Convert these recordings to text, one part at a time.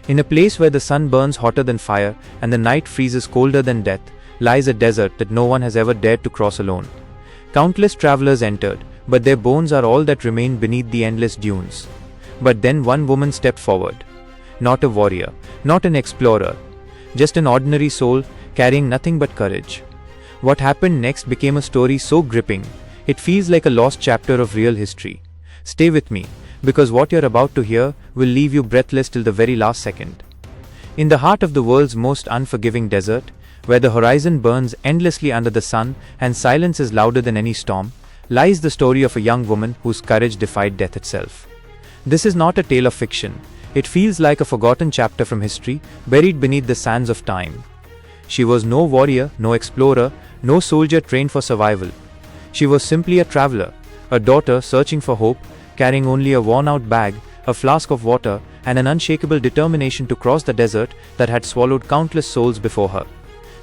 In a place where the sun burns hotter than fire and the night freezes colder than death, lies a desert that no one has ever dared to cross alone. Countless travelers entered, but their bones are all that remain beneath the endless dunes. But then one woman stepped forward. Not a warrior, not an explorer, just an ordinary soul carrying nothing but courage. What happened next became a story so gripping, it feels like a lost chapter of real history. Stay with me, because what you're about to hear will leave you breathless till the very last second. In the heart of the world's most unforgiving desert, where the horizon burns endlessly under the sun and silence is louder than any storm, lies the story of a young woman whose courage defied death itself. This is not a tale of fiction. It feels like a forgotten chapter from history, buried beneath the sands of time. She was no warrior, no explorer, no soldier trained for survival. She was simply a traveler, a daughter searching for hope, carrying only a worn-out bag, a flask of water, and an unshakable determination to cross the desert that had swallowed countless souls before her.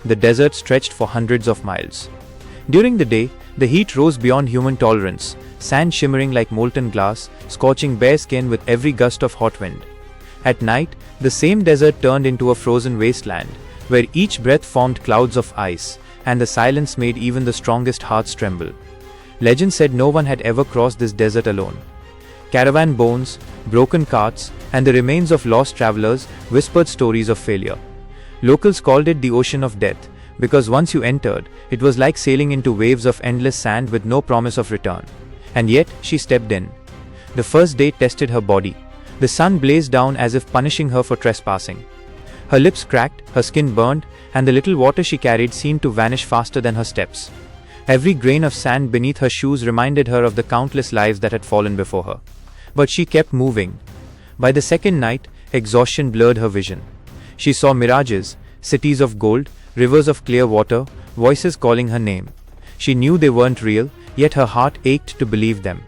The desert stretched for hundreds of miles. During the day, the heat rose beyond human tolerance, sand shimmering like molten glass, scorching bare skin with every gust of hot wind. At night, the same desert turned into a frozen wasteland, where each breath formed clouds of ice, and the silence made even the strongest hearts tremble. Legend said no one had ever crossed this desert alone. Caravan bones, broken carts, and the remains of lost travelers whispered stories of failure. Locals called it the Ocean of Death, because once you entered, it was like sailing into waves of endless sand with no promise of return. And yet, she stepped in. The first day tested her body. The sun blazed down as if punishing her for trespassing. Her lips cracked, her skin burned, and the little water she carried seemed to vanish faster than her steps. Every grain of sand beneath her shoes reminded her of the countless lives that had fallen before her. But she kept moving. By the second night, exhaustion blurred her vision. She saw mirages, cities of gold, rivers of clear water, voices calling her name. She knew they weren't real, yet her heart ached to believe them.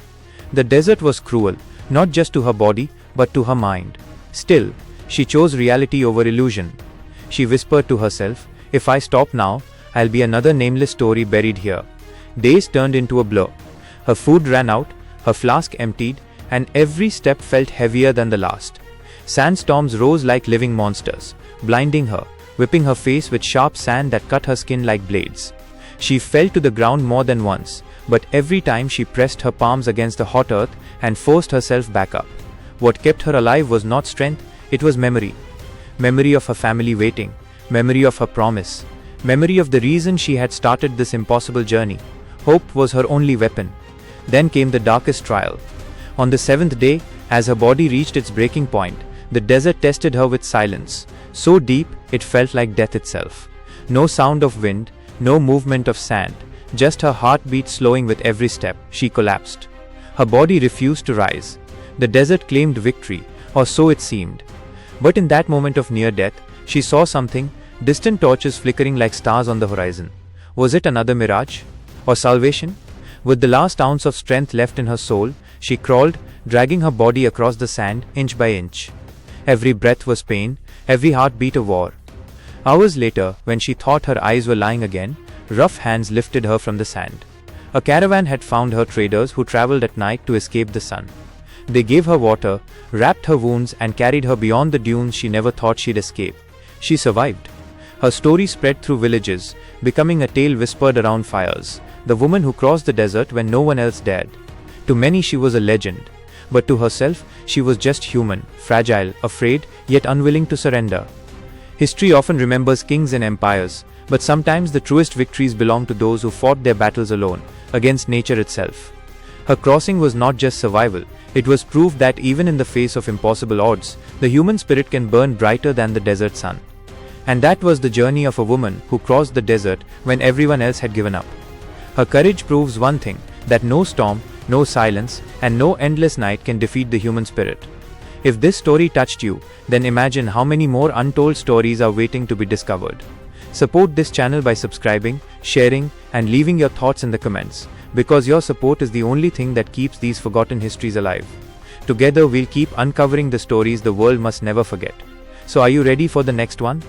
The desert was cruel, not just to her body, but to her mind. Still, she chose reality over illusion. She whispered to herself, "If I stop now, I'll be another nameless story buried here." Days turned into a blur. Her food ran out, her flask emptied, and every step felt heavier than the last. Sandstorms rose like living monsters, blinding her, whipping her face with sharp sand that cut her skin like blades. She fell to the ground more than once, but every time she pressed her palms against the hot earth and forced herself back up. What kept her alive was not strength, it was memory. Memory of her family waiting, memory of her promise, memory of the reason she had started this impossible journey. Hope was her only weapon. Then came the darkest trial. On the seventh day, as her body reached its breaking point, the desert tested her with silence, so deep it felt like death itself. No sound of wind, no movement of sand, just her heartbeat slowing with every step. She collapsed. Her body refused to rise. The desert claimed victory, or so it seemed. But in that moment of near death, she saw something, distant torches flickering like stars on the horizon. Was it another mirage? Or salvation? With the last ounce of strength left in her soul, she crawled, dragging her body across the sand, inch by inch. Every breath was pain, every heartbeat a war. Hours later, when she thought her eyes were lying again, rough hands lifted her from the sand. A caravan had found her traders who traveled at night to escape the sun. They gave her water, wrapped her wounds, and carried her beyond the dunes she never thought she'd escape. She survived. Her story spread through villages, becoming a tale whispered around fires, the woman who crossed the desert when no one else dared. To many she was a legend, but to herself she was just human, fragile, afraid, yet unwilling to surrender. History often remembers kings and empires, but sometimes the truest victories belong to those who fought their battles alone, against nature itself. Her crossing was not just survival, it was proof that even in the face of impossible odds, the human spirit can burn brighter than the desert sun. And that was the journey of a woman who crossed the desert when everyone else had given up. Her courage proves one thing, that no storm, no silence, and no endless night can defeat the human spirit. If this story touched you, then imagine how many more untold stories are waiting to be discovered. Support this channel by subscribing, sharing, and leaving your thoughts in the comments, because your support is the only thing that keeps these forgotten histories alive. Together we'll keep uncovering the stories the world must never forget. So are you ready for the next one?